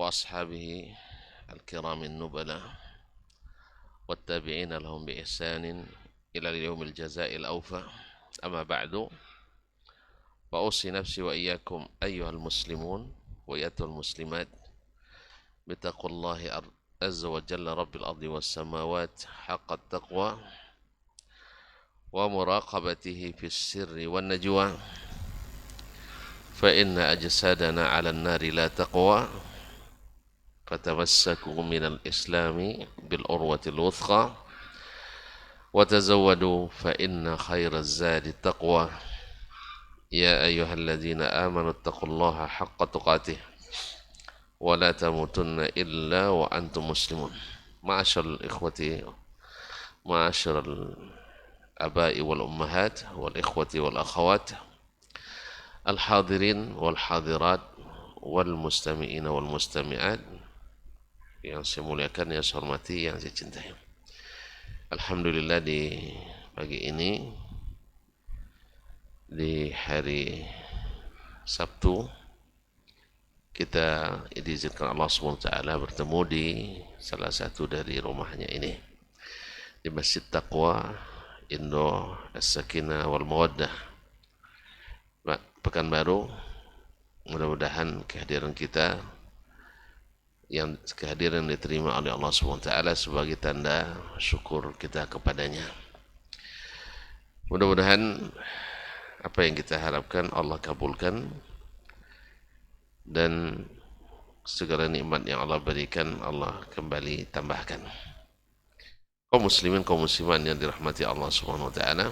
وأصحابه الكرام النبلاء والتابعين لهم بإحسان إلى اليوم الجزاء الأوفى. أما بعد، فأوصي نفسي وإياكم أيها المسلمون وأيتها المسلمات بتقوى الله عز وجل رب الأرض والسماوات حق التقوى ومراقبته في السر والنجوى، فإن أجسادنا على النار لا تقوى، فتمسكوا من الإسلام بالعروة الوثقى وتزودوا فإن خير الزاد التقوى. يا أيها الذين آمنوا اتقوا الله حق تقاته ولا تموتن إلا وأنتم مسلمون. معاشر الإخوة، معاشر الآباء والأمهات والإخوة والأخوات الحاضرين والحاضرات والمستمعين والمستمعات yang saya muliakan, yang saya hormati, yang saya cintai. Alhamdulillah, di pagi ini, di hari Sabtu, kita diizinkan Allah SWT bertemu di salah satu dari rumahnya ini, di Masjid Taqwa Indo As-Sakinah wal Mawaddah Pekanbaru. Mudah-mudahan kehadiran kita yang diterima oleh Allah SWT sebagai tanda syukur kita kepadanya. Mudah-mudahan apa yang kita harapkan Allah kabulkan, dan segala nikmat yang Allah berikan Allah kembali tambahkan. Kaum muslimin, kaum muslimat yang dirahmati Allah SWT,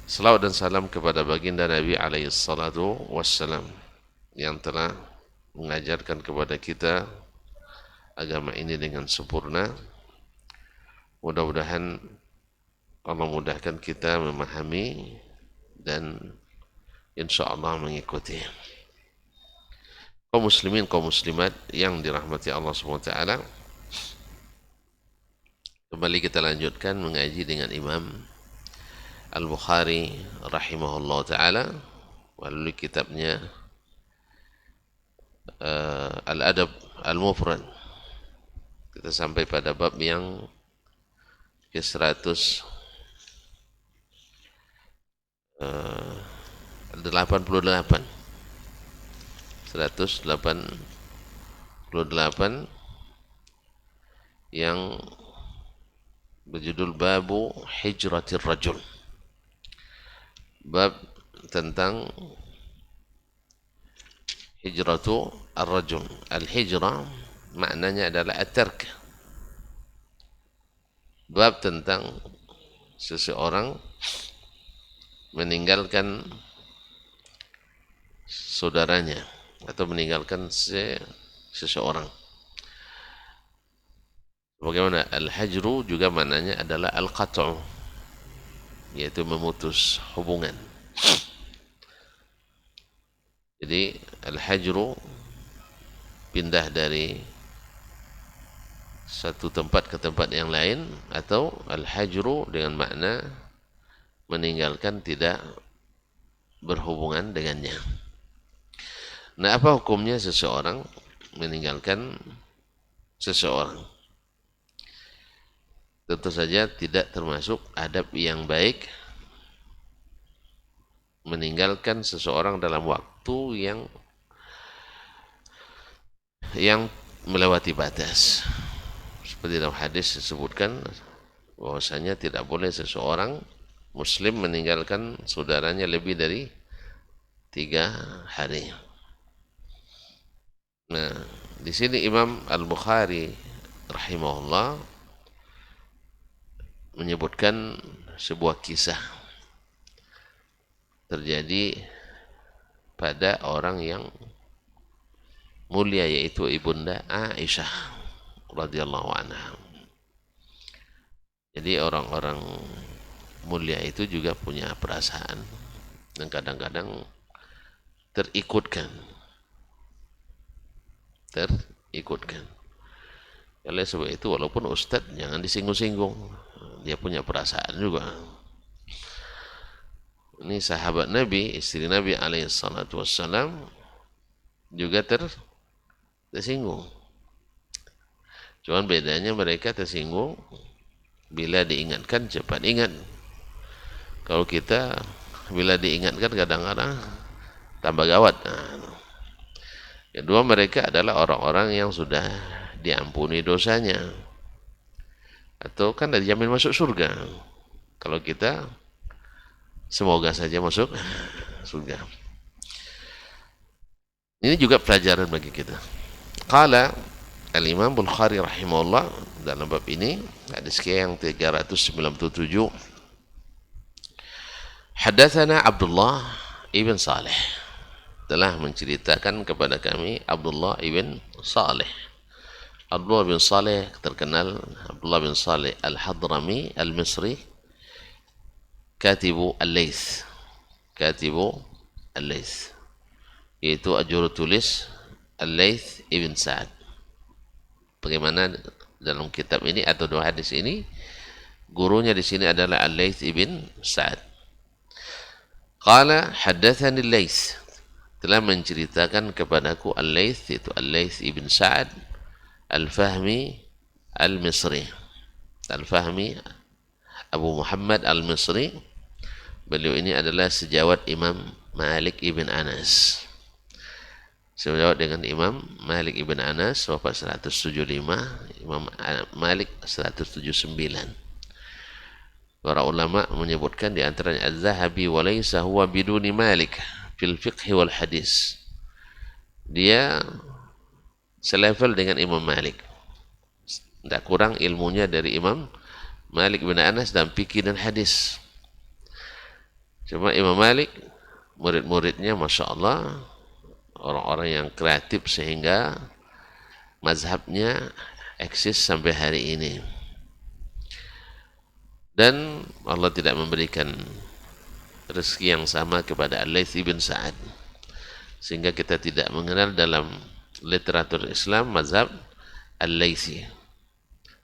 selawat dan salam kepada baginda Nabi alaihi salatu wassalam yang telah mengajarkan kepada kita agama ini dengan sempurna. Mudah-mudahan Allah mudahkan kita memahami dan insya Allah mengikuti. Kaum muslimin, kaum muslimat yang dirahmati Allah SWT, kembali kita lanjutkan mengaji dengan Imam Al-Bukhari rahimahullah ta'ala melalui kitabnya Al-Adab Al-Mufrad. Kita sampai pada bab yang ke 188. Yang berjudul Babu Hijratir Rajul, bab tentang hijratu ar-rajul. Al-hijrah maknanya adalah at-tark. Bab tentang seseorang meninggalkan saudaranya atau meninggalkan seseorang. Bagaimana al-hajru juga maknanya adalah al-qat'u, yaitu memutus hubungan. Jadi al-hajru pindah dari satu tempat ke tempat yang lain, atau al-hajru dengan makna meninggalkan, tidak berhubungan dengannya. Nah, apa hukumnya seseorang meninggalkan seseorang? Tentu saja tidak termasuk adab yang baik meninggalkan seseorang dalam waktu yang melewati batas. Seperti dalam hadis disebutkan bahwasanya tidak boleh seseorang muslim meninggalkan saudaranya lebih dari 3 hari. Nah, di sini Imam Al-Bukhari rahimahullah menyebutkan sebuah kisah terjadi pada orang yang mulia, yaitu ibunda Aisyah radhiyallahu anha. Jadi orang-orang mulia itu juga punya perasaan dan kadang-kadang terikutkan. Oleh sebab itu, walaupun ustadz jangan disinggung-singgung, dia punya perasaan juga. Ini sahabat Nabi, istri Nabi alaihi salatu wassalam juga tersinggung. Cuman bedanya mereka tersinggung bila diingatkan cepat ingat. Kalau kita bila diingatkan kadang-kadang tambah gawat. Nah, kedua, mereka adalah orang-orang yang sudah diampuni dosanya atau kan sudah dijamin masuk surga. Kalau kita semoga saja masuk surga. Ini juga pelajaran bagi kita. Qala Al-Imam Bukhari rahimahullah dalam bab ini hadis yang 397, Hadatsana Abdullah ibn Saleh, telah menceritakan kepada kami Abdullah ibn Saleh. Abdullah bin Saleh terkenal, Abdullah bin Saleh Al-Hadrami Al-Misri, katibu Al-Laits, katibu Al-Laits, yaitu juru tulis Al-Laits ibn Sa'ad. Bagaimana dalam kitab ini atau dua hadis ini, gurunya di sini adalah Al-Laits ibn Sa'ad. Qala haddatsani Al-Laits, telah menceritakan kepadaku Al-Laits, itu Al-Laits ibn Sa'ad Al-Fahmi Al-Misri. Al-Fahmi Abu Muhammad Al-Misri, beliau ini adalah sejawat Imam Malik ibn Anas, sejawat dengan Imam Malik ibn Anas, wafat 175, Imam Malik 179. Para ulama menyebutkan di antaranya Az-Zahabi wa laysa huwa biduni Malik fil fiqh wal hadis. Dia selevel dengan Imam Malik, tidak kurang ilmunya dari Imam Malik bin Anas dan fikih dan hadis. Cuma Imam Malik, murid-muridnya Masya Allah orang-orang yang kreatif sehingga mazhabnya eksis sampai hari ini. Dan Allah tidak memberikan rezeki yang sama kepada Al-Laits ibn Sa'ad, sehingga kita tidak mengenal dalam literatur Islam mazhab Al-Laitsi,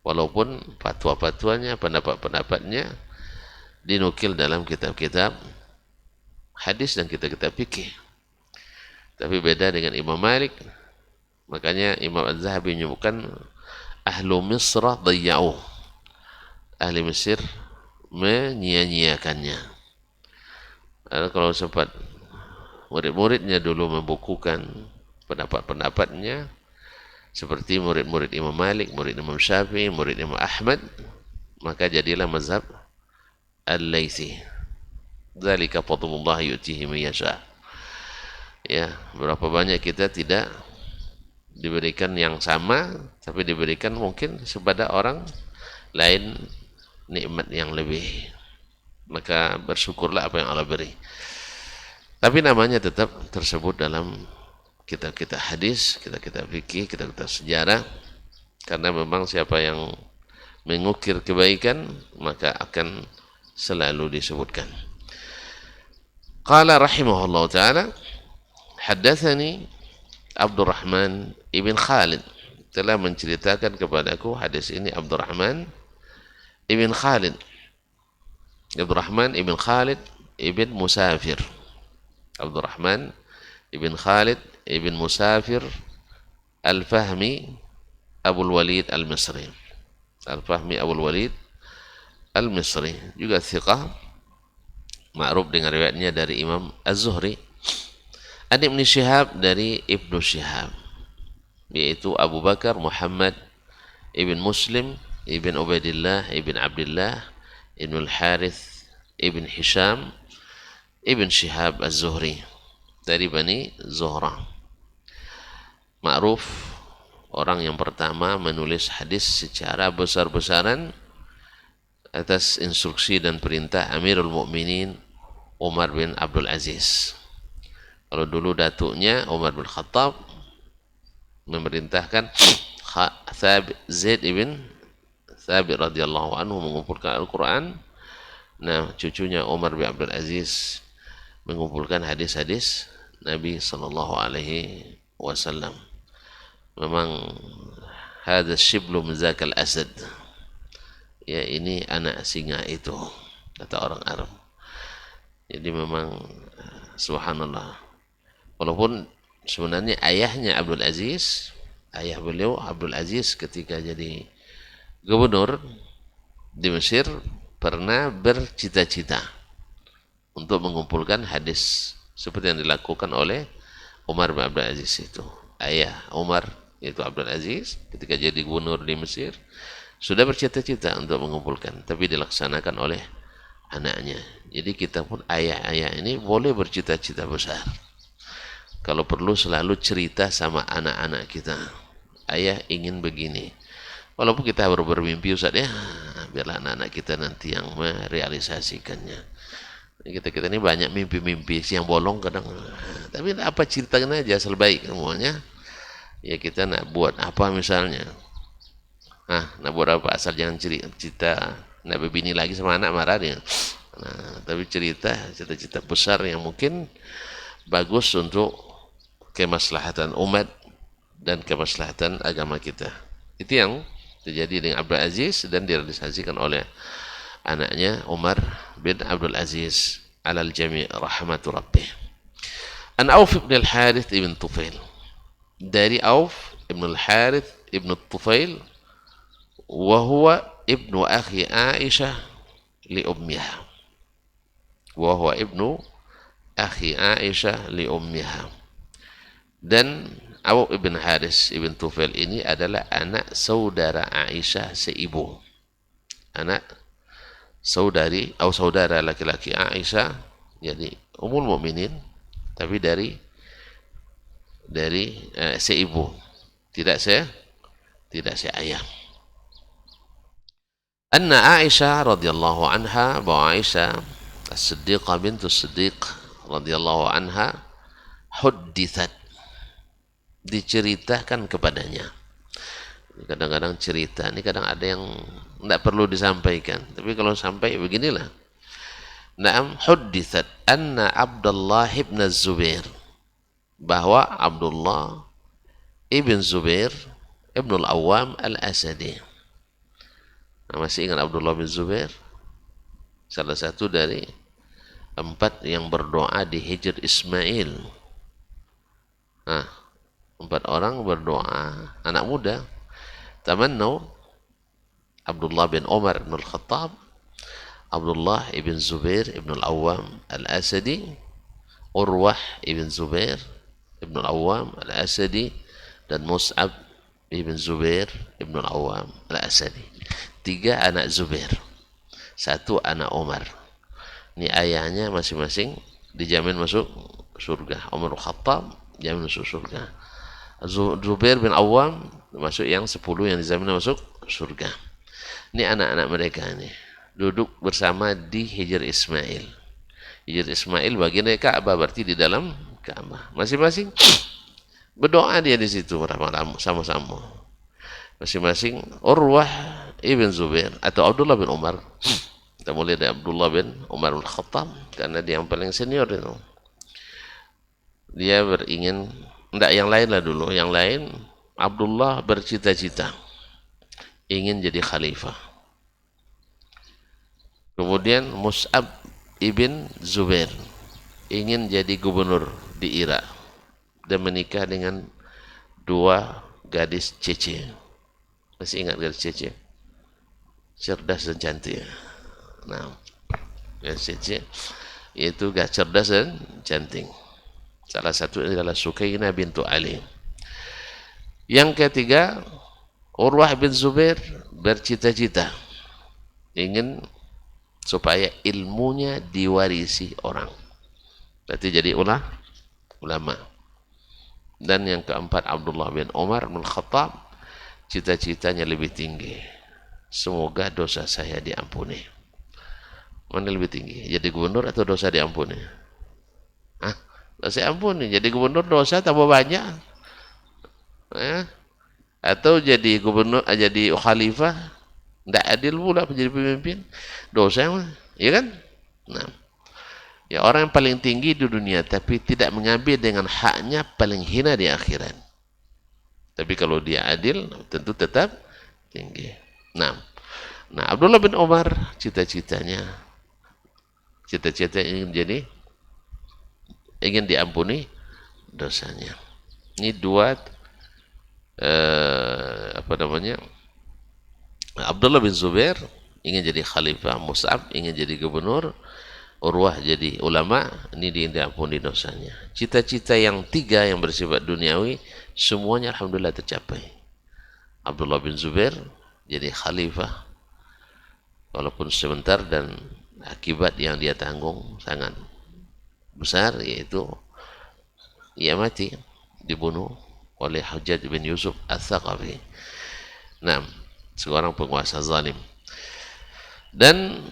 walaupun fatwa-fatwanya, pendapat-pendapatnya dinukil dalam kitab-kitab hadis dan kitab-kitab fikih. Tapi beda dengan Imam Malik. Makanya Imam Az-Zahabi menyebutkan ahlu Misra dayya'uh, ahli Mesir menyia-nyiakannya. Kalau sempat murid-muridnya dulu membukukan pendapat-pendapatnya, seperti murid-murid Imam Malik, murid Imam Syafi'i, murid Imam Ahmad, maka jadilah mazhab Al-Laitsi. Dzalika fadlullah yu'tihi man yasha. Ya, berapa banyak kita tidak diberikan yang sama, tapi diberikan mungkin kepada orang lain nikmat yang lebih. Maka bersyukurlah apa yang Allah beri. Tapi namanya tetap tersebut dalam kitab-kitab hadis, kitab-kitab fikih, kitab-kitab sejarah, karena memang siapa yang mengukir kebaikan maka akan selalu disebutkan. Qala rahimahullah ta'ala, haddatsani Abdurrahman ibn Khalid, telah menceritakan kepadaku hadis ini Abdurrahman ibn Khalid. Abdurrahman ibn Khalid ibn Musafir. Abdurrahman ibn Khalid ibn Musafir Al-Fahmi Abul Walid Al-Misri. Al-Fahmi Abul Walid Al-Misri juga thiqah, ma'ruf dengan riwayatnya dari Imam Az-Zuhri. An Ibn Syihab, dari Ibnu Syihab, yaitu Abu Bakar Muhammad ibn Muslim ibn Ubaidillah ibn Abdullah ibn Al-Harith ibn Hisham ibn Syihab Az-Zuhri, dari Bani Zuhra. Ma'ruf, orang yang pertama menulis hadis secara besar-besaran atas instruksi dan perintah Amirul Mukminin Umar bin Abdul Aziz. Kalau dulu datuknya Umar bin Khattab memerintahkan Zaid ibn Thabit radhiyallahu anhu mengumpulkan Al-Quran. Nah, cucunya Umar bin Abdul Aziz mengumpulkan hadis-hadis Nabi sallallahu alaihi wasallam. Memang hadza shiblu min zakal asad. Ya, ini anak singa itu, kata orang Arab. Jadi memang subhanallah. Walaupun sebenarnya ayahnya Abdul Aziz ayah beliau Abdul Aziz ketika jadi gubernur di Mesir pernah bercita-cita untuk mengumpulkan hadis seperti yang dilakukan oleh Umar bin Abdul Aziz itu. Ayah Umar yaitu Abdul Aziz ketika jadi gubernur di Mesir sudah bercita-cita untuk mengumpulkan, tapi dilaksanakan oleh anaknya. Jadi kita pun ayah-ayah ini boleh bercita-cita besar. Kalau perlu selalu cerita sama anak-anak kita. Ayah ingin begini. Walaupun kita baru bermimpi Ustaz ya, biarlah anak-anak kita nanti yang merealisasikannya. Kita ini banyak mimpi-mimpi yang bolong kadang. Tapi apa ceritanya aja asal baik semuanya. Ya kita nak buat apa misalnya. Nak buat apa asal jangan cerita nak berbini lagi sama anak marah dia. Tapi cita-cita besar yang mungkin bagus untuk kemaslahatan umat dan kemaslahatan agama kita. Itu yang terjadi dengan Abdul Aziz dan direalisasikan oleh anaknya Umar bin Abdul Aziz alal jami' rahmatu rabbih. An Auf ibn al-Harith ibn Tufail. Dari Auf ibn al-Harith ibn Tufail wa huwa ibnu akhi Aisyah li ummiha. Wa huwa ibnu akhi Aisyah li ummiha. Dan Auf ibn Haris ibn Tufail ini adalah anak saudara Aisyah seibu. Anak saudari atau saudara laki-laki Aisyah, jadi Ummul Mukminin, tapi dari seibu, tidak seayah. Anna Aisyah radhiyallahu anha, bahwa Aisyah As-Siddiqah bintu Siddiq radhiyallahu anha huddithat, diceritakan kepadanya. Kadang-kadang cerita ini kadang ada yang tidak perlu disampaikan, tapi kalau sampai beginilah. Naam huddithat anna Abdullah ibn Zubair, bahwa Abdullah ibn Zubair ibn al-Awwam al-Asadi. Masih ingat Abdullah bin Zubair? Salah satu dari 4 yang berdoa di Hijr Ismail. 4 orang berdoa, anak muda. Tamannu Abdullah bin Umar bin Al-Khattab, Abdullah ibn Zubair ibn Al-Awwam Al-Asadi, Urwah ibn Zubair ibn Al-Awwam Al-Asadi, dan Mus'ab ibn Zubair ibn Al-Awwam Al-Asadi. 3 anak Zubair, 1 anak Umar. Ini ayahnya masing-masing dijamin masuk surga. Umar Al-Khattab jamin masuk surga. Zubair bin Awam masuk yang 10 yang dijamin masuk surga. Ini anak-anak mereka ini duduk bersama di Hijr Ismail. Hijr Ismail bagian dari Ka'bah, berarti di dalam Ka'bah. Masing-masing berdoa dia di situ sama-sama. Masing-masing Urwah ibn Zubair atau Abdullah bin Umar. Kita mulai dari Abdullah bin Umar bin Khattab karena dia yang paling senior itu. Dia beringin, tidak yang lain lah dulu, yang lain Abdullah bercita-cita ingin jadi khalifah. Kemudian Mus'ab ibn Zubair ingin jadi gubernur di Irak dan menikah dengan 2 gadis Cece. Masih ingat gadis Cece? Cerdas dan cantik. Nah, gadis Cece yaitu cerdas dan cantik. Salah satu adalah Sukainah bintu Ali. Yang ketiga, Urwah bin Zubair bercita-cita ingin supaya ilmunya diwarisi orang. Berarti jadi ulama. Dan yang keempat, Abdullah bin Umar bin Khattab, cita-citanya lebih tinggi. Semoga dosa saya diampuni. Mana lebih tinggi? Jadi gubernur atau dosa diampuni? Dosa ampuni. Jadi gubernur dosa tambah banyak. Atau jadi gubernur, jadi khalifah, tidak adil pula menjadi pemimpin. Dosa, ya kan? Nah, ya orang yang paling tinggi di dunia tapi tidak mengambil dengan haknya paling hina di akhirat. Tapi kalau dia adil tentu tetap tinggi. Nah Abdullah bin Umar cita-cita ingin diampuni dosanya. Ini 2 apa namanya, Abdullah bin Zubair ingin jadi khalifah, Mus'ab ingin jadi gubernur, Urwah jadi ulama. Ini diampuni dosanya. Cita-cita yang tiga yang bersifat duniawi semuanya alhamdulillah tercapai. Abdullah bin Zubair jadi khalifah walaupun sebentar, dan akibat yang dia tanggung sangat besar, yaitu ia mati dibunuh oleh Hajjaj bin Yusuf Ats-Tsaqafi. Nah, seorang penguasa zalim. Dan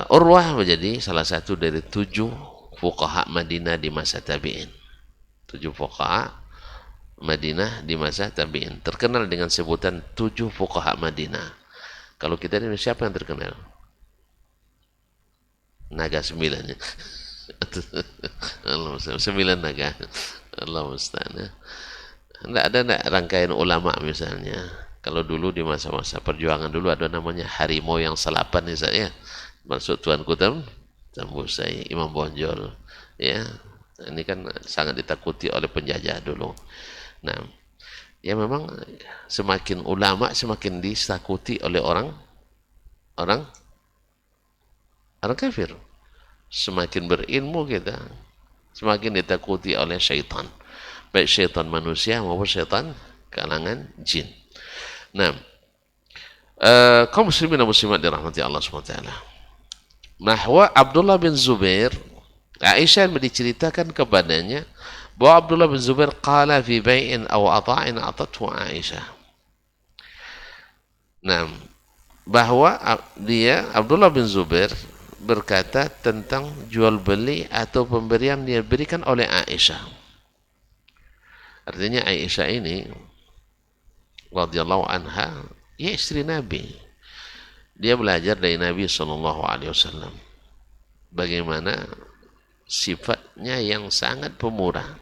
Urwah menjadi salah satu dari 7 fuqaha Madinah di masa tabi'in. 7 fuqaha Madinah di masa tabi'in. Terkenal dengan sebutan 7 fuqaha Madinah. Kalau kita ini siapa yang terkenal? Naga 9 ya. Allah musta'an. 9 naga. Allah musta'an ya. Tidak ada rangkaian ulama misalnya. Kalau dulu di masa-masa perjuangan dulu ada namanya harimau yang salapan misalnya. Maksud Tuanku Tambusai, Imam Bonjol, ya. Ini kan sangat ditakuti oleh penjajah dulu. Nah, ya memang semakin ulama semakin ditakuti oleh orang kafir. Semakin berilmu kita, semakin ditakuti oleh syaitan. Baik syaitan manusia maupun syaitan kalangan jin. Nah, kaum muslimin dan muslimat dirahmati Allah SWT. Bahwa Abdullah bin Zubair, Aisyah diceritakan kepadanya bahwa Abdullah bin Zubair qala fi bai'in aw ata'in atathu Aisyah. Nah, bahwa dia Abdullah bin Zubair berkata tentang jual beli atau pemberian yang diberikan oleh Aisyah. Artinya Aisyah ini radhiyallahu anha, ya istri Nabi. Dia belajar dari Nabi SAW bagaimana sifatnya yang sangat pemurah.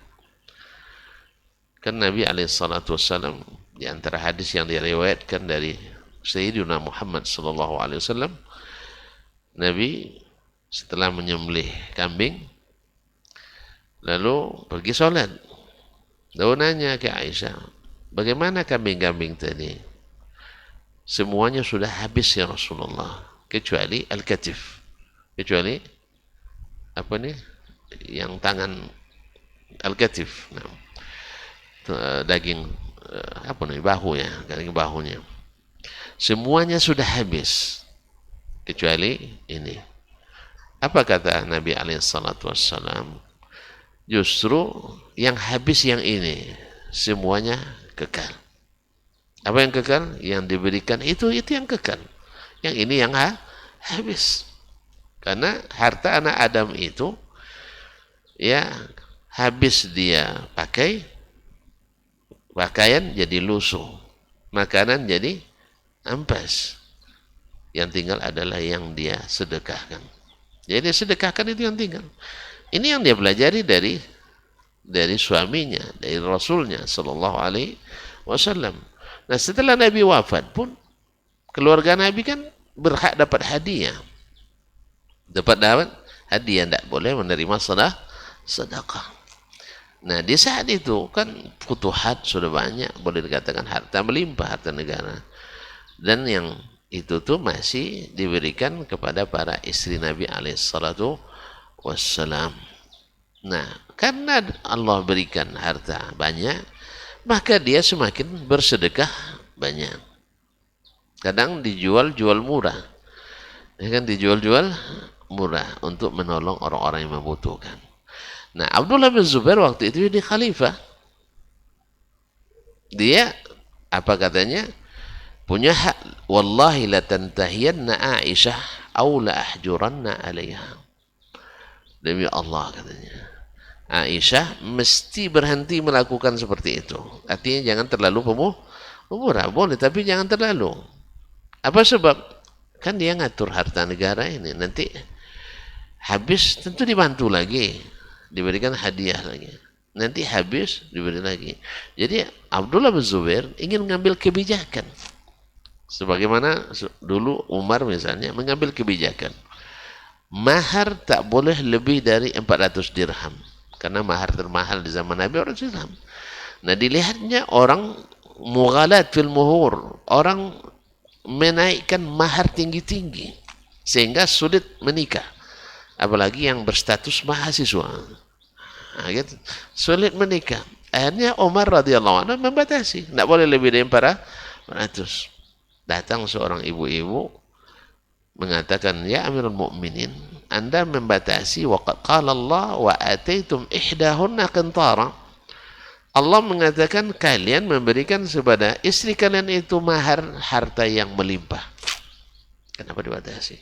Kan Nabi SAW di antara hadis yang diriwayatkan dari Sayyidina Muhammad SAW, Nabi setelah menyembelih kambing lalu pergi sholat, lalu nanya ke Aisyah, bagaimana kambing-kambing tadi? Semuanya sudah habis ya Rasulullah, kecuali al-katif, kecuali apa nih, yang tangan al-katif, nah, daging apa nih, bahu ya, daging bahunya, semuanya sudah habis kecuali ini. Apa kata Nabi SAW? Justru yang habis yang ini, semuanya kekal. Apa yang kekal? Yang diberikan itu yang kekal. Yang ini yang habis. Karena harta anak Adam itu, ya, habis dia pakai, pakaian jadi lusuh, makanan jadi ampas. Yang tinggal adalah yang dia sedekahkan. Jadi sedekahkan itu yang tinggal. Ini yang dia pelajari dari suaminya, dari Rasulnya Sallallahu Alaihi Wasallam. Nah, setelah Nabi wafat pun keluarga Nabi kan berhak dapat hadiah. Dapat hadiah, tidak boleh menerima sedekah. Nah, di saat itu kan futuhat sudah banyak, boleh dikatakan harta melimpah, harta negara. Dan yang itu tuh masih diberikan kepada para istri Nabi alaihissalatu wassalam. Nah, karena Allah berikan harta banyak, maka dia semakin bersedekah banyak. Kadang dijual-jual murah, ya kan, dijual-jual murah untuk menolong orang-orang yang membutuhkan. Nah, Abdullah bin Zubair waktu itu jadi khalifah. Dia apa katanya? Punya hak. Wallahi la tantahiyanna Aisyah aw la ahjuranna 'alaiha. Demi Allah katanya, Aisyah mesti berhenti melakukan seperti itu. Artinya jangan terlalu pemurah. Boleh, tapi jangan terlalu. Apa sebab? Kan dia ngatur harta negara ini. Nanti habis tentu dibantu lagi, diberikan hadiah lagi. Nanti habis diberi lagi. Jadi Abdullah bin Zubair ingin mengambil kebijakan. Sebagaimana dulu Umar misalnya mengambil kebijakan. Mahar tak boleh lebih dari 400 dirham. Karena mahar termahal di zaman Nabi orang Islam. Nah, dilihatnya orang mughalat fil muhur, orang menaikkan mahar tinggi-tinggi sehingga sulit menikah, apalagi yang berstatus mahasiswa. Nah, gitu. Sulit menikah. Akhirnya Umar radhiyallahu anhu membatasi, tidak boleh lebih dari 400. Datang seorang ibu-ibu mengatakan, ya Amirul Mukminin, Anda membatasi, waqad qala Allah wa ataitum ihdahunna qintara. Allah mengatakan kalian memberikan kepada istri kalian itu mahar harta yang melimpah. Kenapa dibatasi?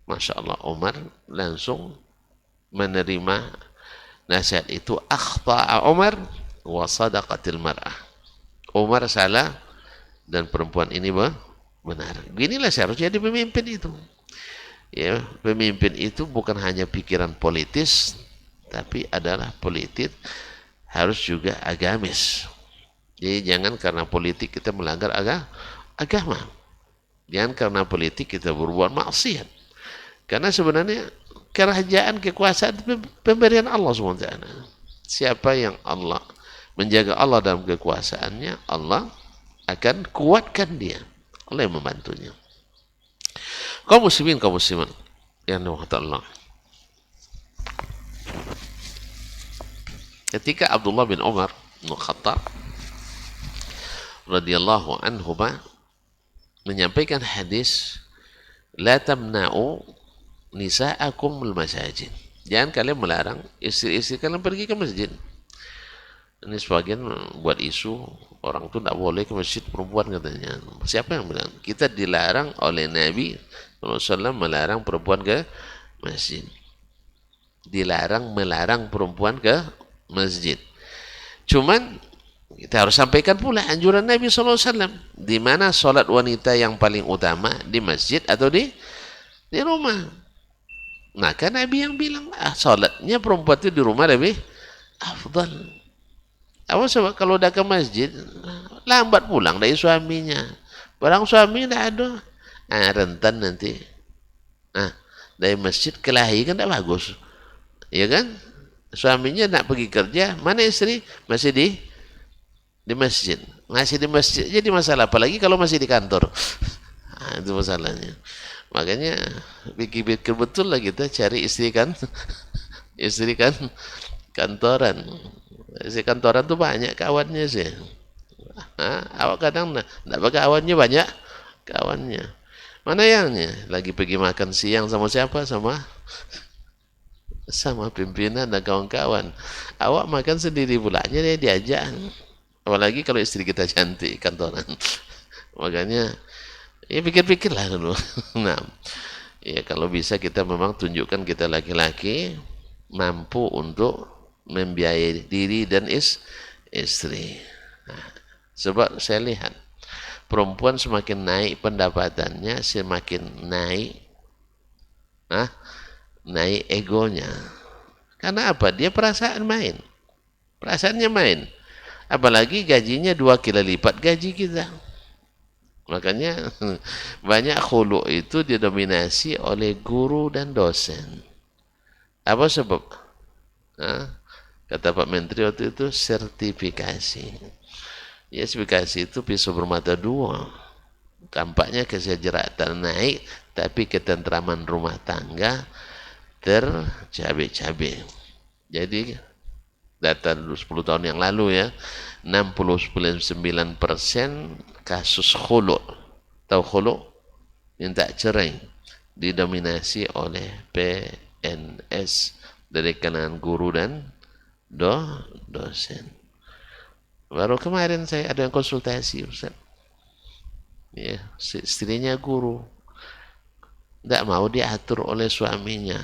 Masya Allah, Umar langsung menerima nasihat itu. Akhta'a Umar wa sadaqatil mar'ah. Umar salah dan perempuan ini benar. Beginilah seharusnya jadi pemimpin itu. Ya, pemimpin itu bukan hanya pikiran politis, tapi adalah politik harus juga agamis. Jadi jangan karena politik kita melanggar agama. Jangan karena politik kita berbuat maksiat. Karena sebenarnya kerajaan, kekuasaan itu pemberian Allah SWT. Siapa yang Allah menjaga Allah dalam kekuasaannya, Allah akan kuatkan dia. Allah yang membantunya. Kaum muslimin, kaum muslimat yang dirahmati Allah. Ketika Abdullah bin Umar bin Khattab radhiyallahu anhuma menyampaikan hadis, la tamna'u nisa'akum al-masajid. Jangan kalian melarang istri-istri kalian pergi ke masjid. Ini sebagian buat isu, orang itu tidak boleh ke masjid perempuan katanya. Siapa yang bilang? Kita dilarang oleh Nabi SAW melarang perempuan ke masjid. Dilarang melarang perempuan ke masjid. Cuman kita harus sampaikan pula anjuran Nabi SAW. Di mana sholat wanita yang paling utama, di masjid atau di rumah. Maka Nabi yang bilang, sholatnya perempuan itu di rumah lebih afdal. Apa sebab kalau udah ke masjid lambat pulang dari suaminya. Barang suami tidak ada, rentan nanti. Dari masjid kelahi kan tidak bagus, ya kan? Suaminya nak pergi kerja, mana istri masih di masjid, masih di masjid. Jadi masalah, apalagi kalau masih di kantor. Itu masalahnya. Makanya pikir-pikir betul lah kita cari istri kan, istri kan kantoran. Istri kantoran tuh banyak kawannya sih. Awak kadang nak pakai kawannya banyak kawannya. Mana yangnya lagi pergi makan siang sama siapa? Sama pimpinan dan kawan-kawan. Awak makan sendiri pulanya, dia diajak. Apalagi kalau istri kita cantik kantoran. Makanya ya pikir-pikirlah dulu. Nah, ya kalau bisa kita memang tunjukkan kita laki-laki mampu untuk membiayai diri dan istri. Nah, sebab saya lihat perempuan semakin naik pendapatannya, semakin naik naik egonya. Karena apa? Dia perasaan main. Perasaannya main. Apalagi gajinya 2 kali lipat gaji kita. Makanya banyak khulu itu didominasi oleh guru dan dosen. Apa sebab? Kata Pak Menteri waktu itu, sertifikasi. Ya, sertifikasi itu pisau bermata dua. Tampaknya kesejahteraan naik, tapi ketentraman rumah tangga tercabai-cabai. Jadi data 10 tahun yang lalu ya, 69% kasus khulu, tahu khulu, minta cerai, didominasi oleh PNS dari kalangan guru dan dosen. Baru kemarin saya ada yang konsultasi, Ustaz. Ya, istrinya guru, tidak mau diatur oleh suaminya.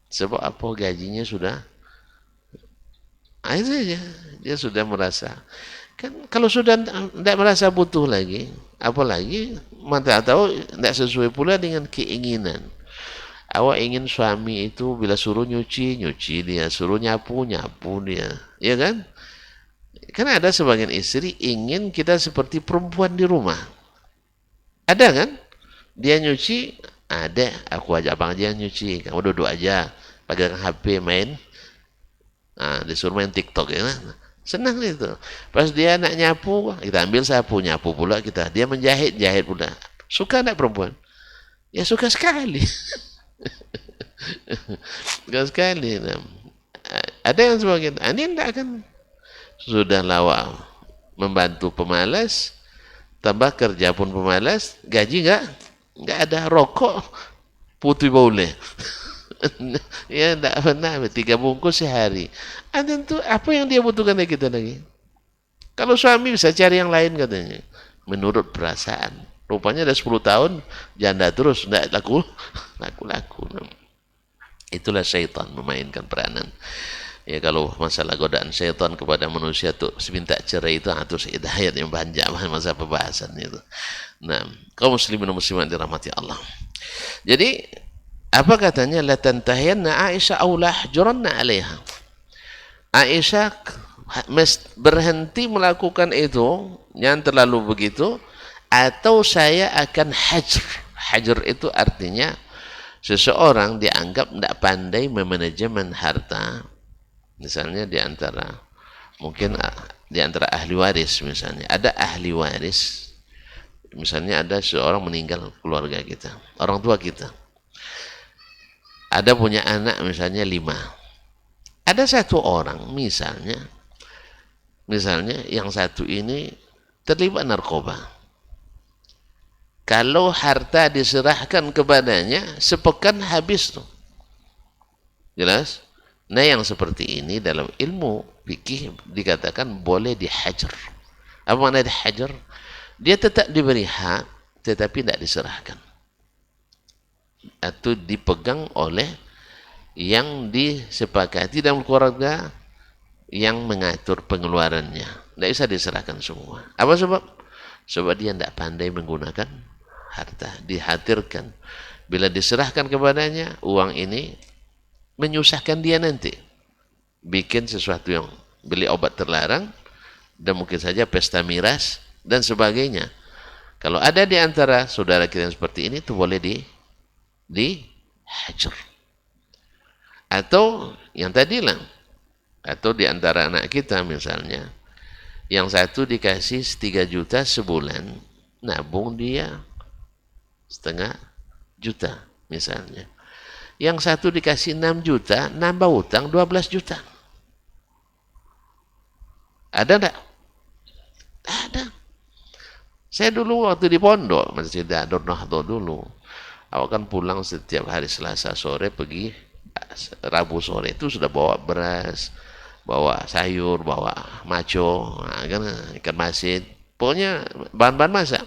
Sebab apa? Gajinya sudah aja, dia sudah merasa. Kan kalau sudah tidak merasa butuh lagi, apalagi mata tahu tidak sesuai pula dengan keinginan. Awak ingin suami itu bila suruh nyuci dia, suruh nyapu dia, ya kan? Karena ada sebagian istri ingin kita seperti perempuan di rumah. Ada kan? Dia nyuci, ada, aku ajak abang aja nyuci, kamu duduk aja, pegang HP main, disuruh main TikTok ya kan? Senang itu. Pas dia nak nyapu, kita ambil sapu, nyapu pula kita. Dia menjahit, jahit pula. Suka nak perempuan? Ya suka sekali. Suka sekali. Nah, ada yang sebagian, ini tidak akan. Sudah lawa membantu pemalas, tambah kerja pun pemalas, gaji enggak ada, rokok putih boleh. Ya enggak pernah, 3 bungkus sehari. Tentu apa yang dia butuhkan dari kita lagi? Kalau suami bisa cari yang lain katanya. Menurut perasaan. Rupanya ada 10 tahun janda terus, enggak laku. Itulah syaitan memainkan peranan. Ya kalau masalah godaan syaitan kepada manusia tuh seminta cerai itu ayat yang panjang masa pembahasan itu. Nah, kaum muslimin dan muslimat dirahmati Allah. Jadi apa katanya? La tantahiyanna Aisyah aw la ahjuranna 'alaiha. Aisyah berhenti melakukan itu yang terlalu begitu, atau saya akan hajr. Hajr itu artinya seseorang dianggap tidak pandai memanajemen harta. Misalnya di antara ahli waris, misalnya ada ahli waris, misalnya ada seorang meninggal keluarga kita, orang tua kita, ada punya anak misalnya 5, ada satu orang misalnya yang satu ini terlibat narkoba. Kalau harta diserahkan kepadanya, sepekan habis tuh. Jelas? Nah yang seperti ini dalam ilmu fikih dikatakan boleh dihajar. Apa makna dihajar? Dia tetap diberi hak tetapi tidak diserahkan atau dipegang oleh yang disepakati dalam keluarga yang mengatur pengeluarannya. Tidak bisa diserahkan semua. Apa sebab? Sebab dia tidak pandai menggunakan harta. Dikhawatirkan bila diserahkan kepadanya, uang ini menyusahkan dia nanti, bikin sesuatu yang beli obat terlarang, dan mungkin saja pesta miras dan sebagainya. Kalau ada di antara saudara kita yang seperti ini, itu boleh dihajar. Atau yang tadi lah, atau di antara anak kita misalnya, yang satu dikasih 3 juta sebulan, nabung dia 0,5 juta misalnya. Yang satu dikasih 6 juta, nambah utang 12 juta. Ada enggak? Ada. Saya dulu waktu di pondok, masih di Nahdo dulu. Awak kan pulang setiap hari Selasa sore, pergi Rabu sore itu sudah bawa beras, bawa sayur, bawa maco, kan ikan masin. Pokoknya bahan-bahan masak.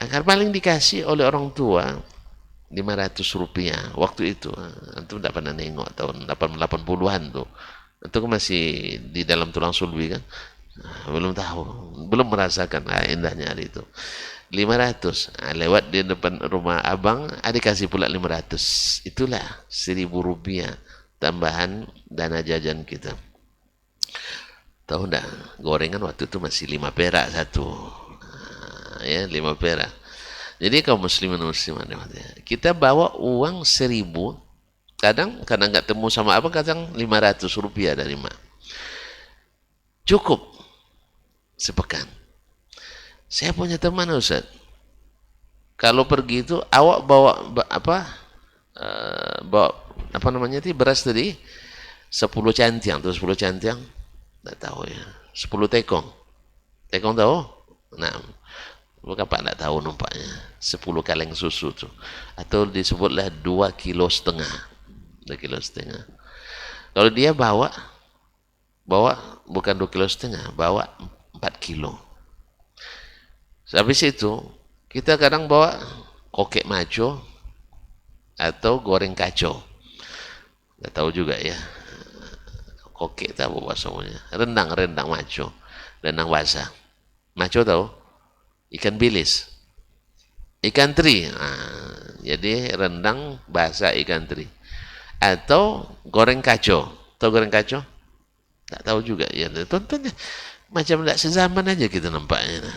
Agar paling dikasih oleh orang tua 500 rupiah waktu itu. Antum tidak pernah nengok tahun 80-an tuh. Itu masih di dalam tulang sulbi kan. Belum tahu, belum merasakan indahnya hari itu. 500, lewat di depan rumah abang, adik kasih pula 500. Itulah 1.000 rupiah tambahan dana jajan kita. Tahu enggak, gorengan waktu itu masih 5 perak satu. Ya, 5 perak. Jadi kaum muslimin muslimat, kita bawa uang 1.000, kadang nggak temu sama apa, kadang 500 rupiah dari mak. Cukup sepekan. Saya punya teman Ustaz, kalau pergi itu awak bawa apa namanya itu beras tadi 10 cantiang, 10 cantiang, nggak tahu ya, 10 tekong tahu? Nah, bukan Pak nggak tahu nampaknya 10 kaleng susu tuh, atau disebutlah 2,5 kilo. 2,5 kilo. Kalau dia bawa bukan 2,5 kilo, bawa 4 kilo. Habis itu kita kadang bawa kokek maco atau goreng kacau, nggak tahu juga ya, kokek tahu bahasanya, rendang maco, rendang basah. Maco tahu? Ikan bilis, ikan teri. Jadi rendang basah ikan teri, atau goreng kacau. Tahu goreng kacau? Tak tahu juga ya. Tonton macam tidak sezaman aja kita nampaknya.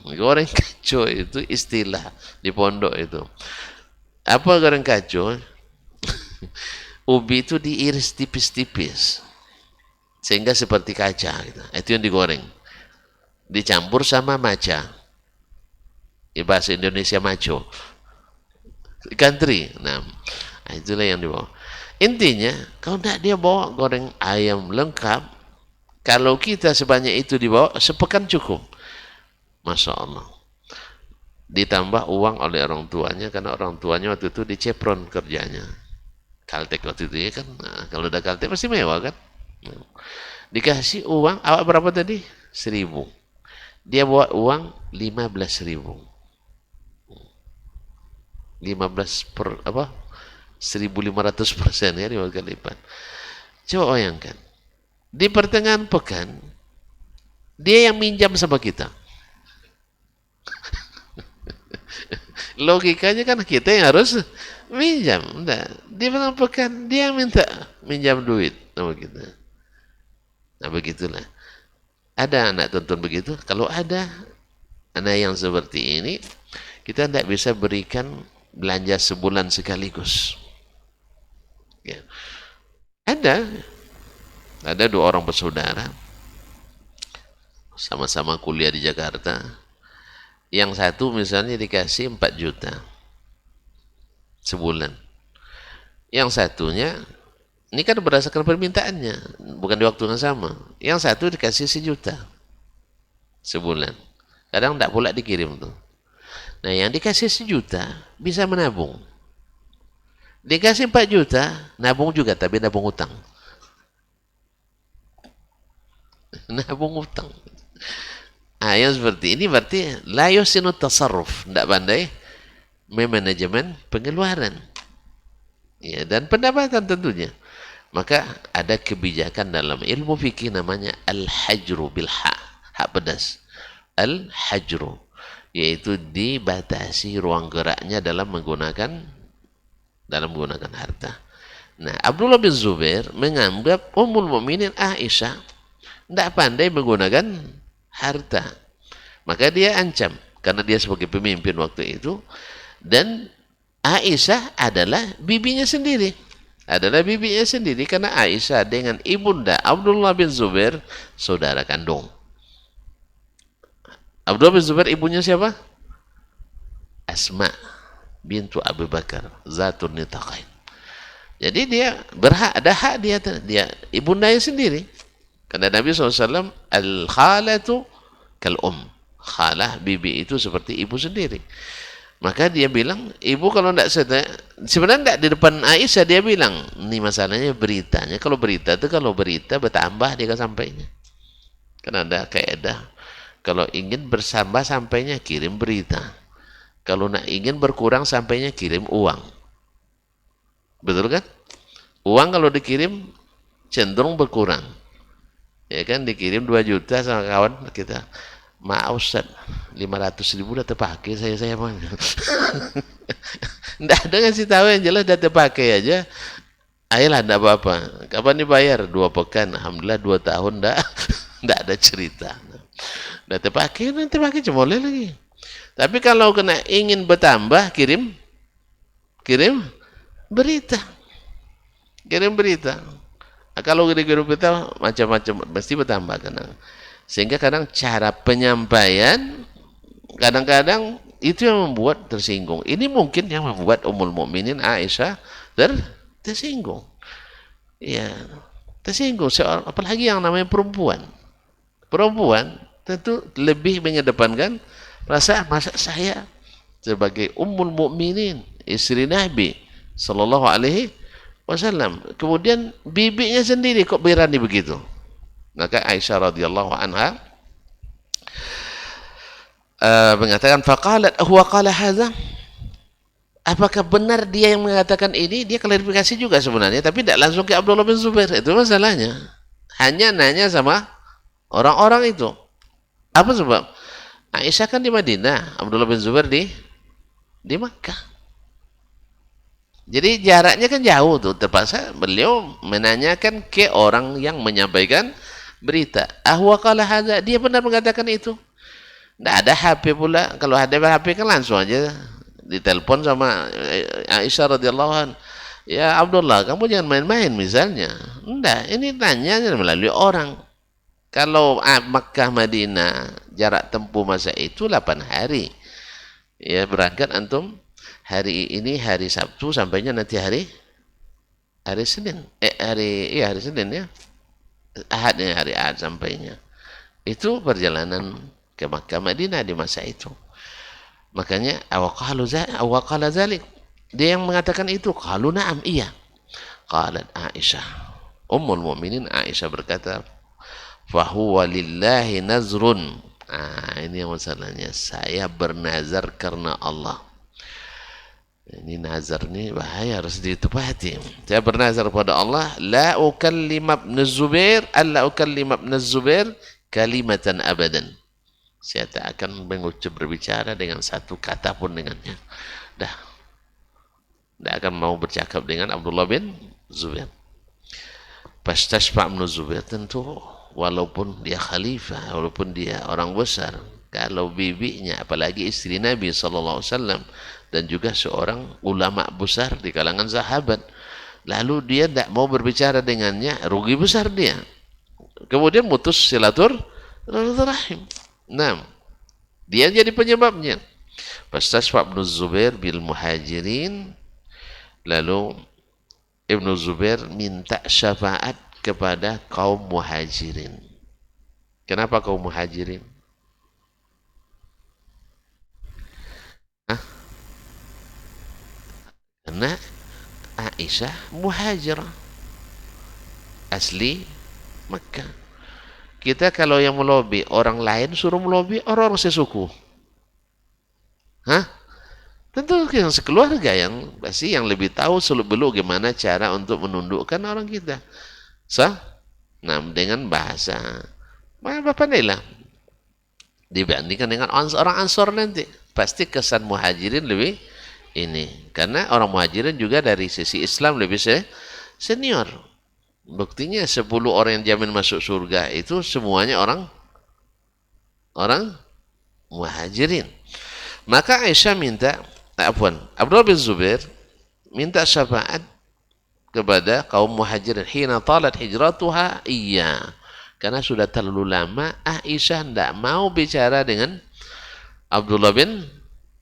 Goreng kacau itu istilah di pondok itu. Apa goreng kacau? Ubi itu diiris tipis-tipis sehingga seperti kaca gitu. Itu yang digoreng, dicampur sama maca, bahasa Indonesia maco, ikan teri. Nah, itulah yang dibawa. Intinya kalau tidak dia bawa goreng ayam lengkap, kalau kita sebanyak itu dibawa sepekan cukup, masya Allah. Ditambah uang oleh orang tuanya, karena orang tuanya waktu itu di Chevron kerjanya, Caltech waktu itu ya kan. Nah, kalau udah Caltech pasti mewah kan. Dikasih uang, awak berapa tadi? 1.000. Dia bawa uang 15.000. 15 per apa? 1.500% ya, 5 kali lipat. Coba bayangkan, di pertengahan pekan dia yang minjam sama kita. Logikanya kan kita yang harus minjam. Enggak, di pertengahan pekan dia yang minta minjam duit sama kita. Nah begitulah. Ada anak tonton begitu? Kalau ada anak yang seperti ini, kita tidak bisa berikan belanja sebulan sekaligus. Ya. Ada 2 orang bersaudara, sama-sama kuliah di Jakarta. Yang satu misalnya dikasih 4 juta sebulan. Yang satunya, ini kan berdasarkan permintaannya, bukan di waktu yang sama. Yang satu dikasih 1 juta sebulan. Kadang tidak pula dikirim tuh. Nah, yang dikasih 1 juta bisa menabung. Dikasih 4 juta, nabung juga, tapi nabung utang. Nabung utang. Ah, yang seperti ini berarti la yusinu tasarruf, tidak pandai memanajemen pengeluaran. Ya, dan pendapatan tentunya. Maka ada kebijakan dalam ilmu fikih namanya al-hajru bil hak pedas. Al-hajru, yaitu dibatasi ruang geraknya dalam menggunakan harta. Nah, Abdullah bin Zubair menganggap Ummul Mukminin Aisyah tidak pandai menggunakan harta. Maka dia ancam, karena dia sebagai pemimpin waktu itu, dan Aisyah adalah bibinya sendiri. Karena Aisyah dengan ibunda Abdullah bin Zubair saudara kandung. Abdullah bin Zubair ibunya siapa? Asma bintu Abu Bakar Zatun Nitaqain. Jadi dia berhak, ada hak dia ibundanya sendiri. Karena Nabi SAW al-khalatu kal-um, khalah bibi itu seperti ibu sendiri. Maka dia bilang, ibu kalau tidak sebenarnya tidak di depan Aisyah, dia bilang, ini masalahnya beritanya. Kalau berita bertambah dia sampainya. Karena ada kaidah, kalau ingin bersambah sampainya kirim berita. Kalau nak ingin berkurang sampainya kirim uang. Betul kan? Uang kalau dikirim cenderung berkurang. Ya kan, dikirim 2 juta sama kawan kita. Maaf Ustaz, 500.000 udah terpakai saya mah. Nggak ada ngasih tahu, yang jelas udah terpakai aja. Ayolah, enggak apa-apa. Kapan dibayar? 2 pekan. Alhamdulillah 2 tahun enggak ada cerita. Udah terpakai, nanti pakai cemoleh lagi. Tapi kalau kena ingin bertambah, kirim berita. Nah, kalau dikirim berita macam-macam mesti bertambah kadang. Sehingga kadang cara penyampaian kadang-kadang itu yang membuat tersinggung. Ini mungkin yang membuat Ummul Mukminin Aisyah tersinggung. Ya, tersinggung. Apalagi yang namanya perempuan. Perempuan tentu lebih mengedepankan perasaan, masa saya sebagai Ummul Mukminin, istri Nabi sallallahu alaihi wasallam, kemudian bibinya sendiri kok berani begitu. Maka Aisyah radhiyallahu anha mengatakan, faqalat huwa qala hadza, apakah benar dia yang mengatakan ini? Dia klarifikasi juga sebenarnya, tapi tidak langsung ke Abdullah bin Zubair. Itu masalahnya, hanya nanya sama orang-orang itu. Apa sebab? Aisyah kan di Madinah, Abdullah bin Zubair di Makkah. Jadi jaraknya kan jauh tuh, terpaksa beliau menanyakan ke orang yang menyampaikan berita. Ahwa qala hadza, dia benar mengatakan itu. Tidak ada HP pula. Kalau ada HP kan langsung aja ditelepon sama Aisyah radhiyallahu anha. Ya Abdullah, kamu jangan main-main misalnya. Enggak, ini tanya melalui orang. Kalau Makkah Madinah jarak tempuh masa itu 8 hari. Ya berangkat antum hari ini hari Sabtu sampainya nanti hari Senin. Hari Senin ya. Ahadnya hari Ahad sampainya. Itu perjalanan ke Makkah Madinah di masa itu. Makanya awaqala zalik. Dia yang mengatakan itu. Qalu na'am, iya. Qalat Aisyah. Ummul Mukminin Aisyah berkata, fahuwa lillahi nazrun. Ini yang masalahnya. Saya bernazar karena Allah. Ini nazar ini bahaya, harus ditepati. Saya bernazar pada Allah, la ukallim ibn Zubair, alla ukallim ibn Zubair kalimatan abadan. Saya tak akan berbicara dengan satu kata pun dengannya. Dah. Tidak akan mau bercakap dengan Abdullah bin Zubair. Pastashfa' ibn Zubair tentu walaupun dia khalifah, walaupun dia orang besar, kalau bibinya, apalagi istri Nabi SAW, dan juga seorang ulama besar di kalangan sahabat, lalu dia tidak mau berbicara dengannya, rugi besar dia. Kemudian mutus silaturahim. Nah, dia jadi penyebabnya. Pastashfa' ibn Zubair bil muhajirin, lalu Ibnu Zubair minta syafaat kepada kaum muhajirin. Kenapa kaum muhajirin? Karena Aisyah muhajirah asli Makkah. Kita kalau yang melobi orang lain suruh melobi orang-orang sesuku. Tentu yang sekeluarga yang pasti yang lebih tahu seluk-beluk gimana cara untuk menundukkan orang kita. Nah, dengan bahasa Bapak Nila dibandingkan dengan orang Ansor nanti pasti kesan muhajirin lebih ini, karena orang muhajirin juga dari sisi Islam lebih senior. Buktinya 10 orang yang jamin masuk surga itu semuanya orang muhajirin. Maka Aisyah minta, Abdullah bin Zubair minta syafaat kepada kaum muhajirin hina talat hijratuha, iya, karena sudah terlalu lama Aisyah tidak mau bicara dengan Abdullah bin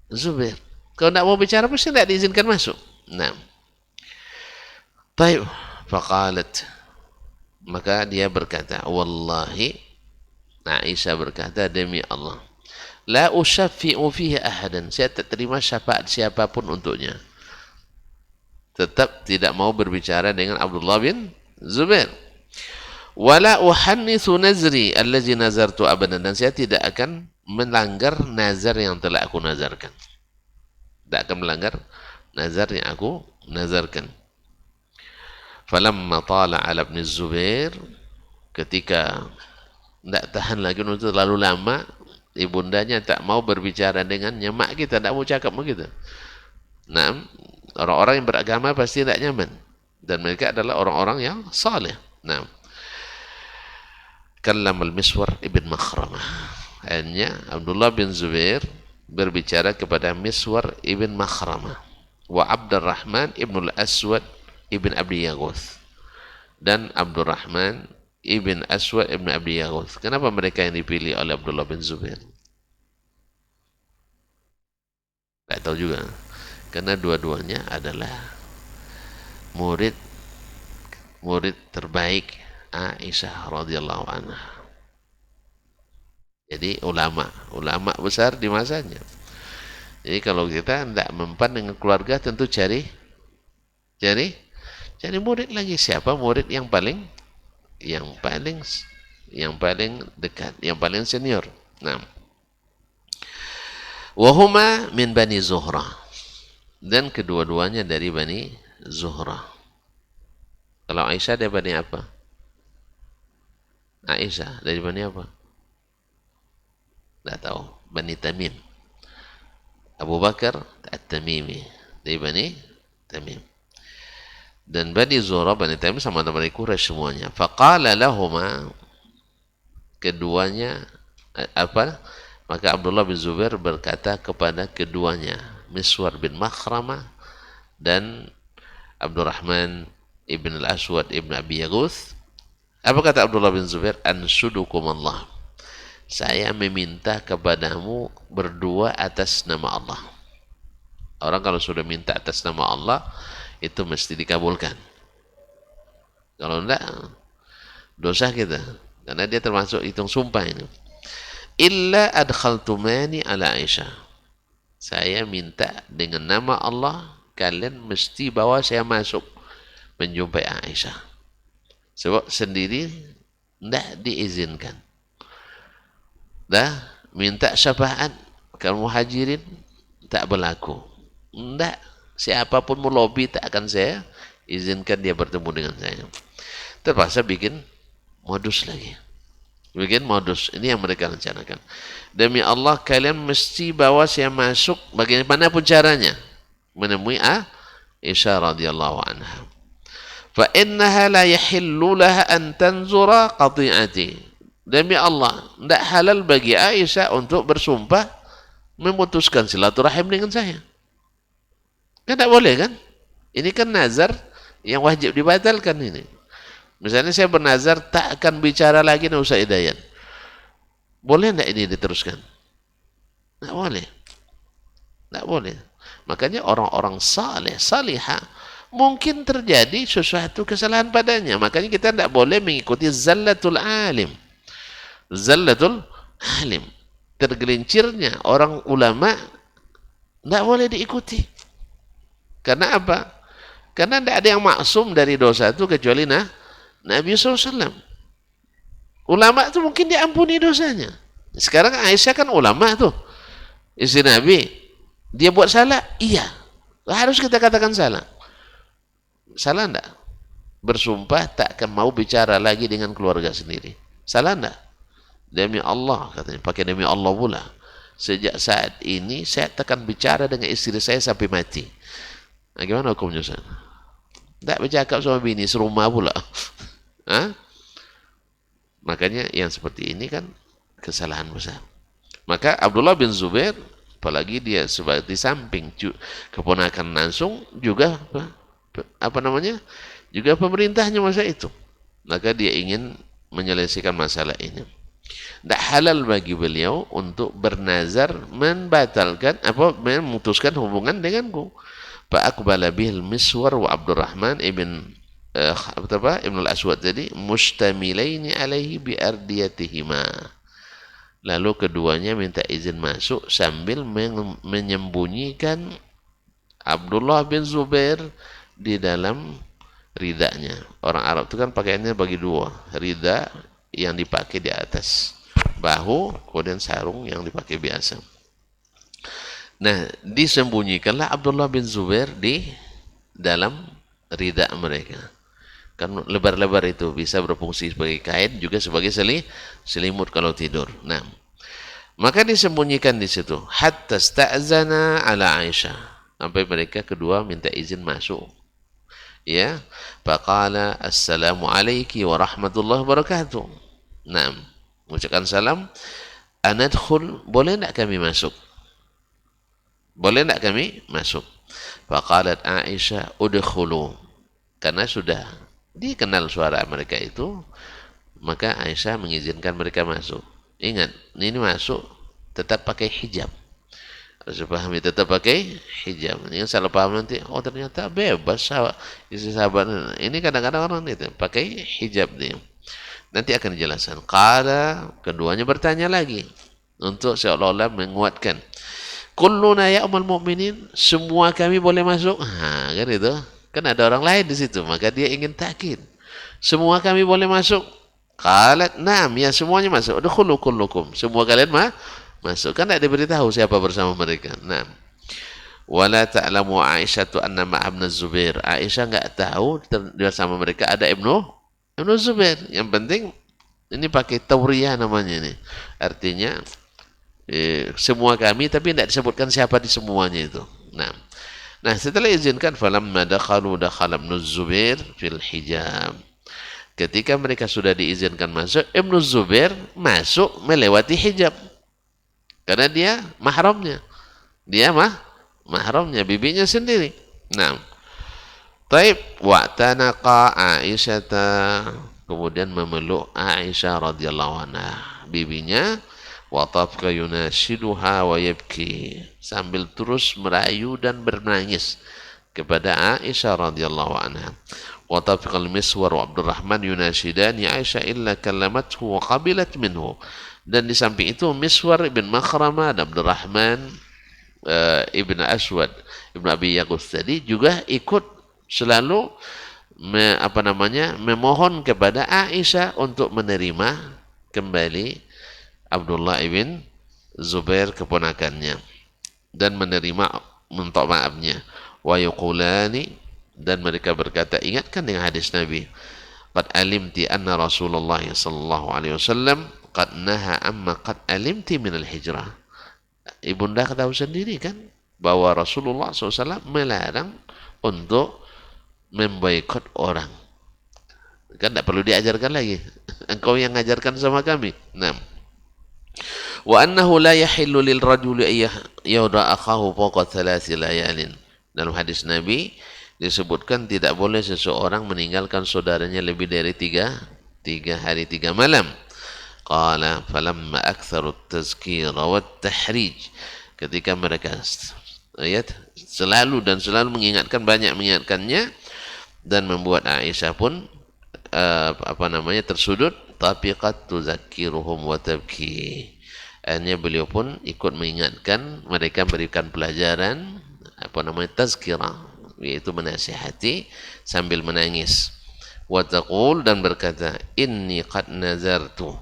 Zubair. Kalau tidak mau bicara pasti tidak diizinkan masuk. Nah, taib, faqalat, maka dia berkata, wallahi, Aisyah berkata, demi Allah, la usyafi'u fihi ahadan, saya tak terima syafaat siapapun untuknya. Tetap tidak mau berbicara dengan Abdullah bin Zubair. Wala uhannithu nazri allazi nazartu abadan, dan saya tidak akan melanggar nazar yang telah aku nazarkan. Tidak akan melanggar nazar yang aku nazarkan. Falamma tala ala ibn Zubair, ketika tidak tahan lagi untuk terlalu lama, ibundanya tak mau berbicara dengannya, mak kita tak mau cakap begitu. Nah, orang-orang yang beragama pasti tidak nyaman, dan mereka adalah orang-orang yang saleh. Nah, kallam al-Miswar ibn Makhramah, akhirnya Abdullah bin Zubair berbicara kepada Miswar ibn Makhramah wa Abdurrahman ibn al-Aswad ibn Abdi Yaghuth, dan Abdurrahman ibn Aswad ibn Abdi Yaghuth. Kenapa mereka yang dipilih oleh Abdullah bin Zubair? Tidak tahu juga, karena dua-duanya adalah murid terbaik Aisyah radhiyallahu anha. Jadi ulama besar di masanya. Jadi kalau kita tidak mempan dengan keluarga, tentu cari murid lagi. Siapa murid yang paling dekat, yang paling senior. Nah, wahuma min Bani Zuhra, dan kedua-duanya dari Bani Zuhra. Kalau Aisyah dari Bani apa? Aisyah dari Bani apa? Tidak tahu. Bani Tamim. Abu Bakar At-Tamimi dari Bani Tamim. Dan Bani Zuhra, Bani Tamim sama-sama dari Quraisy semuanya. Faqala lahuma, keduanya apa? Maka Abdullah bin Zubair berkata kepada keduanya, Miswar bin Makhramah dan Abdurrahman ibn al-Aswad ibn Abi Yaghuth. Apa kata Abdullah bin Zubair? Anshudukum Allah. Saya meminta kepadamu berdua atas nama Allah. Orang kalau sudah minta atas nama Allah, itu mesti dikabulkan. Kalau enggak, dosa kita. Karena dia termasuk hitung sumpah ini. Illa adkhaltumani ala Aisyah. Saya minta dengan nama Allah, kalian mesti bawa saya masuk menjumpai Aisyah. Sebab sendiri tidak diizinkan. Dah minta syafaat kalau muhajirin tak berlaku. Tidak, siapapun melobi tak akan saya izinkan dia bertemu dengan saya. Terpaksa bikin modus lagi. Bikin modus. Ini yang mereka rencanakan. Demi Allah kalian mesti bawa saya masuk bagaimanapun caranya menemui Aisyah radhiyallahu anha. Fa innaha la yahillu laha an tanzura qati'ati. Demi Allah, tidak halal bagi Aisyah untuk bersumpah memutuskan silaturahim dengan saya. Kan tidak boleh kan? Ini kan nazar yang wajib dibatalkan ini. Misalnya saya bernazar tak akan bicara lagi dengan Ustaz Hidayat. Boleh tidak ini diteruskan? Tidak boleh. Tidak boleh. Makanya orang-orang saleh, salihah, mungkin terjadi sesuatu kesalahan padanya. Makanya kita tidak boleh mengikuti zallatul alim. Zallatul alim. Tergelincirnya orang ulama tidak boleh diikuti. Karena apa? Karena tidak ada yang maksum dari dosa itu kecuali Nabi SAW. Ulama itu mungkin diampuni dosanya. Sekarang Aisyah kan ulama tuh. Istri Nabi. Dia buat salah? Iya. Harus kita katakan salah. Salah enggak? Bersumpah tak akan mau bicara lagi dengan keluarga sendiri. Salah enggak? Demi Allah, katanya. Pakai demi Allah pula. Sejak saat ini saya takkan bicara dengan istri saya sampai mati. Nah, gimana hukumnya Ustaz? Tak bercakap sama bini serumah pula. Hah? Makanya yang seperti ini kan kesalahan besar. Maka Abdullah bin Zubair, apalagi dia sebagai samping keponakan langsung juga apa namanya? Juga pemerintahnya masa itu. Maka dia ingin menyelesaikan masalah ini. Tak halal bagi beliau untuk bernazar membatalkan apa memutuskan hubungan denganku. Fa'aqbala bihil Miswar wa Abdurrahman ibn al-Aswad tadi mustamilaini alaihi bi ardiyatihima. Lalu keduanya minta izin masuk sambil menyembunyikan Abdullah bin Zubair di dalam ridanya. Orang Arab itu kan pakaiannya bagi dua, rida yang dipakai di atas bahu, kemudian sarung yang dipakai biasa. Nah, disembunyikanlah Abdullah bin Zubair di dalam rida mereka. Kan lebar-lebar itu bisa berfungsi sebagai kain juga sebagai selimut kalau tidur. Nah, maka disembunyikan di situ. Hatta sta'zana ala Aisyah. Sampai mereka kedua minta izin masuk. Ya, faqala assalamu alayki wa rahmatullahi wabarakatuh. Nah, mengucapkan salam. Anadkhul, boleh tak kami masuk? Boleh tak kami masuk? Faqalat Aisyah udkhulu. Karena sudah dikenal suara mereka itu, maka Aisyah mengizinkan mereka masuk. Ingat, ini masuk tetap pakai hijab. Harus pahami tetap pakai hijab. Ini salah paham nanti, oh ternyata bebas isi sahabat. Ini kadang-kadang orang itu pakai hijab dia. Nanti akan dijelaskan. Qala, keduanya bertanya lagi untuk seolah-olah menguatkan. Kulluna ya ummul mukminin, semua kami boleh masuk. Kan itu. Kan ada orang lain di situ, maka dia ingin takkid. Semua kami boleh masuk. Qalat, "Na'am, ya semuanya masuk. Udkhulu kullukum." Semua kalian masuk. Kan tidak diberitahu siapa bersama mereka. Nah. Wala ta'lamu Aisyatu anna ma'abna Zubair. Aisyah enggak tahu bersama mereka ada Ibnu Zubair. Yang penting ini pakai tauriyah namanya ini. Artinya semua kami, tapi tidak disebutkan siapa di semuanya itu. Nah, setelah izinkan falamma dakhala Ibnu Zubair fil hijab. Ketika mereka sudah diizinkan masuk, Ibnu Zubair masuk melewati hijab. Karena dia mahramnya. Dia mahramnya bibinya sendiri. Nah, Taib wa'tanaqa Aisyata, kemudian memeluk Aisyah radhiyallahu anha, bibinya, wa tabqa yunashiduha wa yabki, sambil terus merayu dan menangis kepada Aisyah radhiyallahu anha. Wa tabqa al-Miswar wa Abdurrahman yunashidani Aisyah illa kallamathu wa qabilat minhu, dan di samping itu Miswar ibn Makhramah dan Abdurrahman ibn Aswad ibn Abi Yaquz tadi juga ikut selalu memohon kepada Aisyah untuk menerima kembali Abdullah ibn Zubair keponakannya dan menerima minta maafnya. Wa yuqulani, dan mereka berkata, ingatkan dengan hadis Nabi, qad alimti anna Rasulullah sallallahu alaihi wasallam qad naha amma qad alimti min al-hijrah. Ibunda tahu sendiri kan bahwa Rasulullah SAW melarang untuk memboikot orang. Kan tidak perlu diajarkan lagi. Engkau yang mengajarkan sama kami. Nah. Wa annahu la yahillu lil rajuli yawda akhahu fawqa 3 layalin. Dalam hadis Nabi disebutkan tidak boleh seseorang meninggalkan saudaranya lebih dari tiga hari 3 malam. Qala falamma aktharu at-tazkira wat-tahrij, ketika mereka selalu mengingatkan, banyak mengingatkannya dan membuat Aisyah pun tersudut, tapi qad tuzakkiruhum wa tabki, akhirnya beliau pun ikut mengingatkan mereka, berikan pelajaran tazkirah, yaitu menasihati sambil menangis. Wa taqul, dan berkata, inni qad nazartu,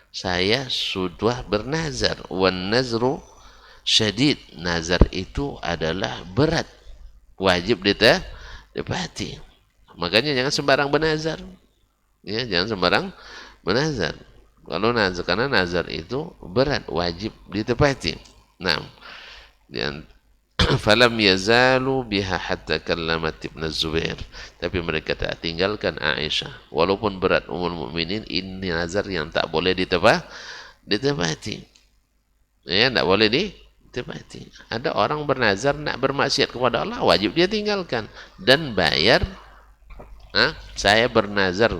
saya sudah bernazar. Wan nazru syadid, nazar itu adalah berat, wajib ditepati. Makanya jangan sembarang bernazar, ya, jangan sembarang bernazar. Kalau nazar, karena nazar itu berat, wajib ditepati. Nah, dan falam yazalu biha hatta kallamat ibn Zubair, tapi mereka tak tinggalkan Aisyah walaupun berat. Ummul mukminin, ini nazar yang tak boleh ditepati, ya, tak boleh ditepati. Ada orang bernazar nak bermaksiat kepada Allah, wajib dia tinggalkan dan bayar. Saya bernazar,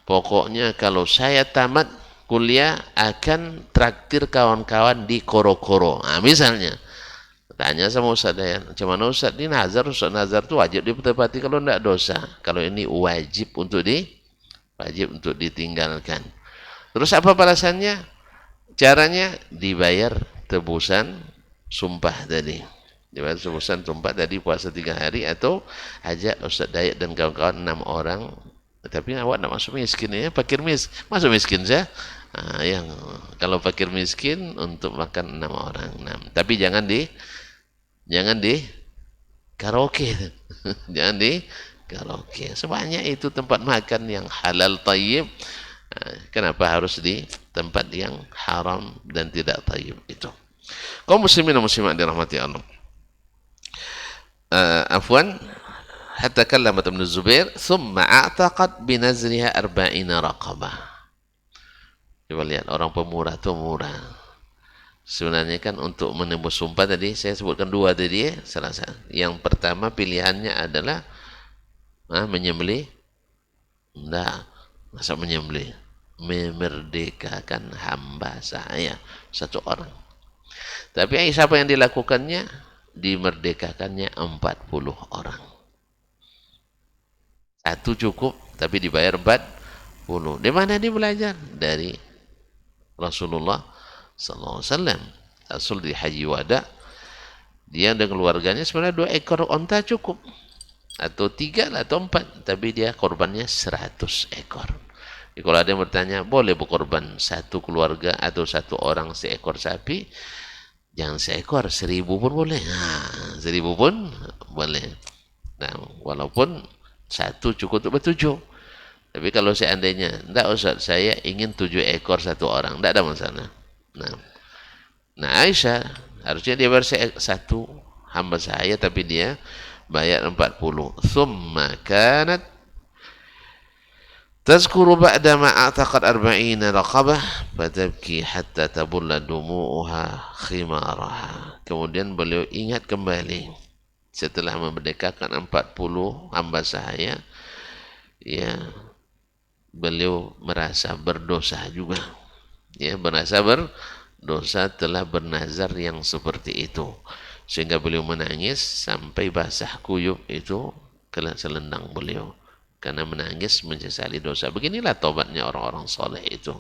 pokoknya kalau saya tamat kuliah akan traktir kawan-kawan di koro-koro, misalnya. Tanya sama Ustaz Dayan, macam mana Ustaz ini nazar? Ustaz, nazar itu wajib ditepati kalau tidak dosa. Kalau ini wajib untuk ditinggalkan. Terus apa balasannya? Caranya dibayar tebusan sumpah tadi. Dibayar tebusan sumpah tadi, puasa 3 hari, atau ajak Ustaz Dayan dan kawan-kawan 6 orang. Tapi awak nak masuk miskin, ya, fakir miskin. Masuk miskin saya. Yang kalau fakir miskin untuk makan 6 orang. Tapi jangan di karaoke. Jangan di karaoke. Sebanyak itu tempat makan yang halal tayyib. Kenapa harus di tempat yang haram dan tidak tayyib itu? Kaum muslimin dan muslimat dirahmati Allah. Afwan, hatta kallamat Ibn Zubair thumma a'taqat binazriha 40 raqabah. Coba lihat, orang pemurah itu murah. Sebenarnya kan untuk menembus sumpah tadi saya sebutkan 2 tadi, ya, salah satu. Yang pertama pilihannya adalah menyembelih. Enggak, masa menyembelih? Memerdekakan hamba saya 1 orang. Tapi siapa yang dilakukannya? Dimerdekakannya 40 orang. 1 cukup, tapi dibayar 40. Di mana dia belajar? Dari Rasulullah sallallahu alaihi wasallam. Rasul di Haji Wada, dia dan keluarganya sebenarnya 2 ekor onta cukup, atau 3 atau 4, tapi dia korbannya 100 ekor. Jadi kalau ada yang bertanya, boleh berkorban 1 keluarga atau 1 orang seekor sapi? Jangan seekor, 1000 pun boleh. 1000 pun boleh. Nah, walaupun 1 cukup untuk ber-7. Tapi kalau seandainya, enggak Ustaz, saya ingin 7 ekor 1 orang, enggak ada masalah. Nah, Aisyah harusnya dia bayar 1 hamba saya, tapi dia bayar 40. Thumma kanat tazkuru ba'da ma a'taqat 40 raqabah fatabki hatta tabulla dumu'uha khimaraha. Kemudian beliau ingat kembali setelah memerdekakan 40 hamba sahaya, ya beliau merasa berdosa juga, ya merasa berdosa telah bernazar yang seperti itu, sehingga beliau menangis sampai basah kuyup itu ke selendang beliau karena menangis menyesali dosa. Beginilah taubatnya orang-orang soleh itu.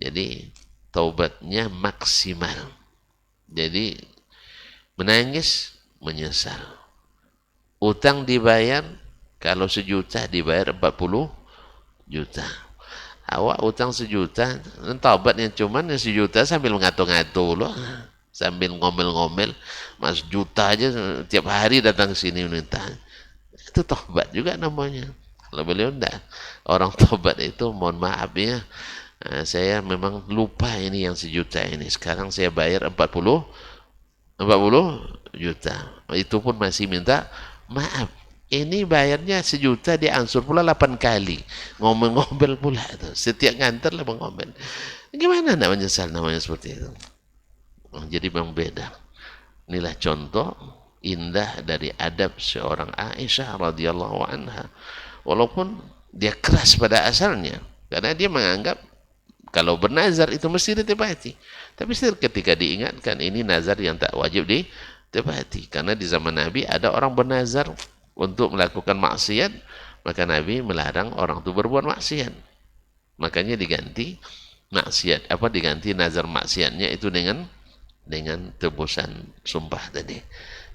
Jadi taubatnya maksimal. Jadi menangis menyesal. Utang dibayar, kalau 1 juta dibayar 40 juta. Awak utang 1 juta, taubatnya cuman 1 juta sambil ngato-ngato loh, sambil ngomel-ngomel, mas juta aja tiap hari datang ke sini minta. Itu taubat juga namanya. Kalau beliau enggak, orang taubat itu mohon maaf ya, saya memang lupa ini yang 1 juta ini, sekarang saya bayar 40 juta, itu pun masih minta maaf. Ini bayarnya 1 juta, diansur pula 8 kali, ngomel-ngomel pula itu, setiap nganter lah ngomel. Gimana nak menyesal namanya seperti itu? Jadi memang beda. Inilah contoh indah dari adab seorang Aisyah radhiyallahu anha. Walaupun dia keras pada asalnya, karena dia menganggap kalau bernazar itu mesti ditepati. Tapi ketika diingatkan ini nazar yang tak wajib ditepati, karena di zaman Nabi ada orang bernazar untuk melakukan maksiat, maka Nabi melarang orang itu berbuat maksiat. Makanya diganti maksiat, diganti nazar maksiatnya itu dengan tebusan sumpah tadi,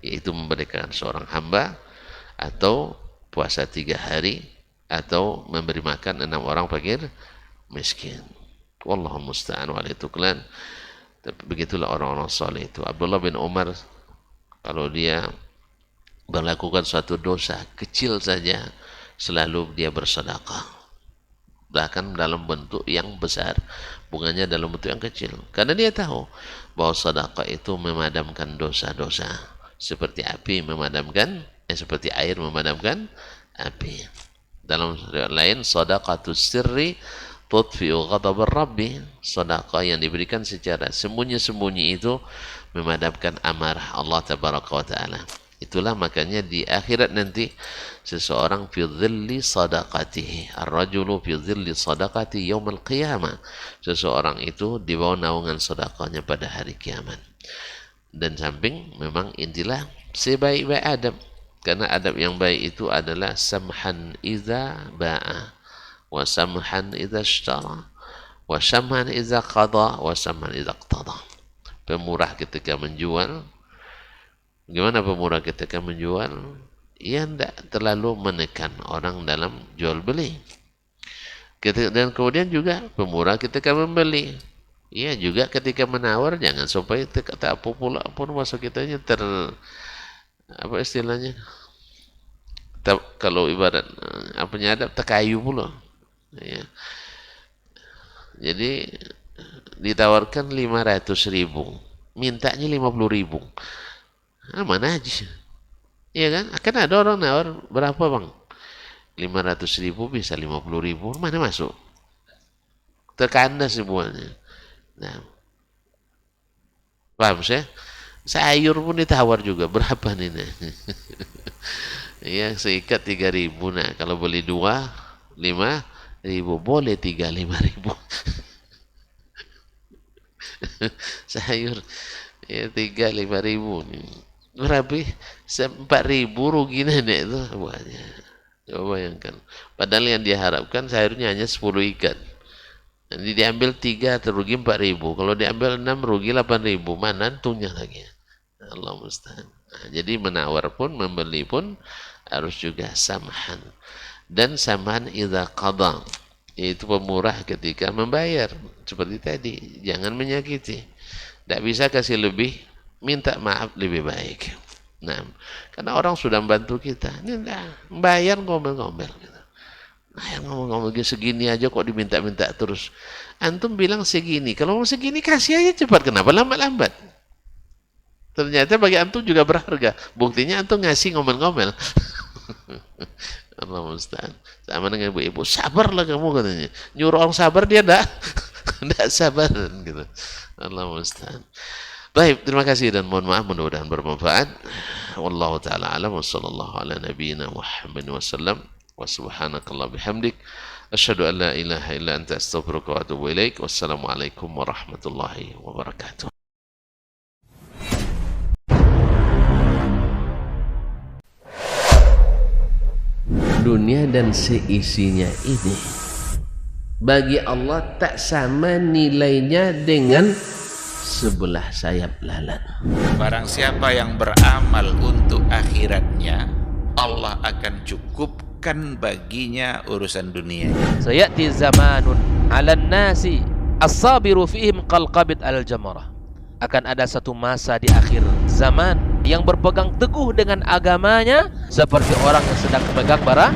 yaitu memberikan seorang hamba, atau puasa 3 hari, atau memberi makan 6 orang fakir miskin. Wallahu musta'an wa alaihi tuklan. Begitulah orang-orang soleh itu. Abdullah bin Umar, kalau dia melakukan suatu dosa kecil saja, selalu dia bersedekah, bahkan dalam bentuk yang besar, bukannya dalam bentuk yang kecil, karena dia tahu bahwa sedekah itu memadamkan dosa-dosa, seperti api memadamkan, seperti air memadamkan api. Dalam lain, sedekatus sirri tudfi'u ghadabar rabbi, sedekah yang diberikan secara sembunyi-sembunyi itu memadamkan amarah Allah tabaraka wa taala. Itulah makanya di akhirat nanti seseorang fi dhilli sadaqatihi, ar-rajulu fi dhilli sadaqati yaumil qiyamah, seseorang itu di bawah naungan sedekahnya pada hari kiamat. Dan samping memang intilah sebaik-baik adab, karena adab yang baik itu adalah samhan idza ba'a, wa samhan idza ishtara, wa samhan idza qada, wa samhan idza iqtada. Pemurah ketika menjual. Gimana pemurah ketika menjual? Ia tidak terlalu menekan orang dalam jual beli. Dan kemudian juga pemurah ketika membeli. Ia juga ketika menawar, jangan sampai tak apa pula pun masuk kitanya apa istilahnya? Kalau ibarat penyadap terkayu pula. Ya. Jadi ditawarkan 500.000, mintanya 50.000. Mana aja, iya kan? Akan ada orang nawar, berapa bang? 500.000 bisa 50.000, mana masuk? Terkandas semuanya. Nah, paham saya? Sayur pun ditawar juga, berapa nih? Iya, seikat 3.000. Nah, kalau beli 2, 5.000, boleh 3, 5.000. Sayur ya 3, 5.000 berapa? 4.000 rugi nenek itu. Coba bayangkan, padahal yang dia harapkan sayurnya hanya 10 ikat, jadi diambil 3 terugi 4.000, kalau diambil 6 rugi 8.000, mana untungnya lagi? Allah musta'an. Nah, jadi menawar pun, membeli pun harus juga samhan, dan samhan idza qada, yaitu pemurah ketika membayar. Seperti tadi, jangan menyakiti, tidak bisa kasih lebih, minta maaf lebih baik. Nah, karena orang sudah membantu kita, ini enggak bayar ngomel-ngomel gitu. Bayar ngomel-ngomel segini aja kok diminta-minta terus. Antum bilang segini, kalau mau segini kasih aja cepat, kenapa lambat-lambat? Ternyata bagi antum juga berharga. Buktinya antum ngasih ngomel-ngomel. Allah musta'an. Sama dengan ibu-ibu, sabarlah kamu katanya. Nyuruh orang sabar, dia enggak sabar gitu. Allah musta'an. Baik, terima kasih dan mohon maaf, mudah-mudahan bermanfaat. Wallahu ta'ala alam wa sallallahu ala nabiyyina Muhammad wa sallam wa subhanakallah bihamdik asyhadu an la ilaha illa anta astaghfiruka wa atubu ilaik. Wassalamualaikum warahmatullahi wabarakatuh. Dunia dan seisinya ini bagi Allah tak sama nilainya dengan sebelah sayap lalat. Barang siapa yang beramal untuk akhiratnya, Allah akan cukupkan baginya urusan dunia. Sayati zamanun 'alan nasi as-sabiru fihim qalqabit al-jamarah. Akan ada satu masa di akhir zaman yang berpegang teguh dengan agamanya seperti orang yang sedang memegang bara